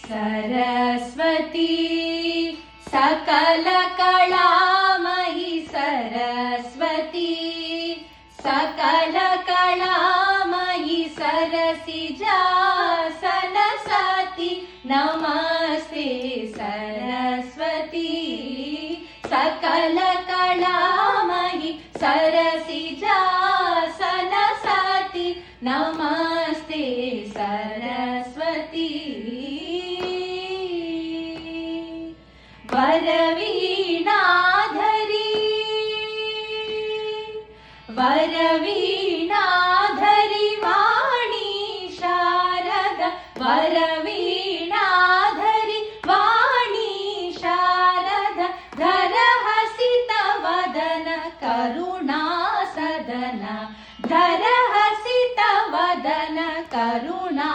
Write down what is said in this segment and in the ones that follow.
सरस्वती सकल कलामयि सरस्वती सकल कलामयि सरसिजासन सती नमस्ते सरस्वती सकल कलामयि सरसिजासन सती नमस्ते सरस्वती वरवीणाधरी वरवीणाधरी वाणी शारद वरवीणाधरी वाणी शारद धरहसित वदन करुणा सदन धरहसित वदन करुणा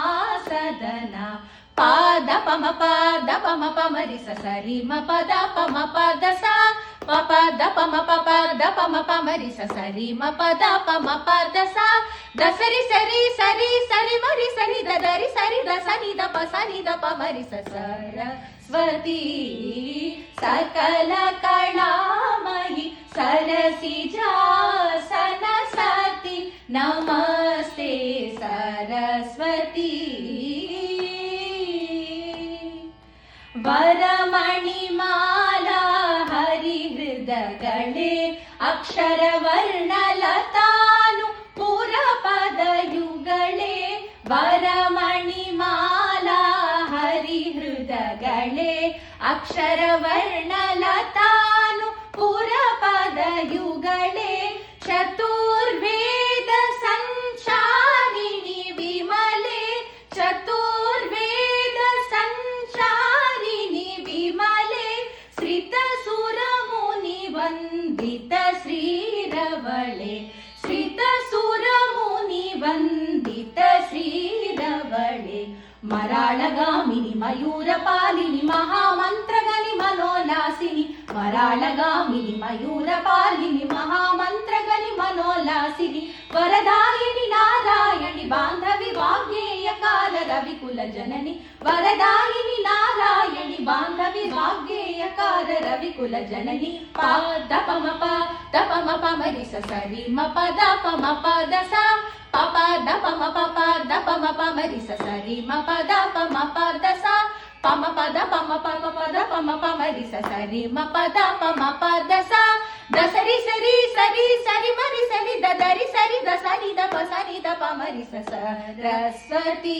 सदन पाद पम मरि स सरि म पद पम पद सा प पद पम मरि स सरि म पद पम पद सा द सरि सरि सरि सरि मरि सरि द दरि सरि द सनि द प सनि द प मरि स सरस्वती सकल कलामयि सरसिजासन सती नमस्ते सरस्वती वरमणिमाला हरिहृदगणे अक्षरवर्णलतानु पुरपदयुगळे वरमणिमाला हरिहृदगणे अक्षरवर्णलतानु पुरपदयुगळे चतुर्वेद संचारिणि विमले चतुर्वेद संचारिणि विमले श्रितसुरमुनि वन्दित श्रीरवळे श्रितसुरमुनि वन्दित श्रीरवळे मराळगामिनि मयूरपालिनि महामन्त्रगनि मनोल्लासिनि मराळगामिनि मयूरपालिनि महामन्त्रगनि मनोल्लासिनि वरदायिनि नारायणि बान्धवि वाग्गेयकार रविकुल जननि वरदायिनि नारायणि बान्धवि वाग्गेयकार रविकुल जननि पाद पम मरि स सरि म पद पम पद सा प पद पम मरि स सरि म पद पम पद सा पम पद पम मरि स सरि म पद पम पद सा द सरि सरि सरि सरि मरि सरि द दरि सरि द सनि द प सनि द प मरि स सरस्वती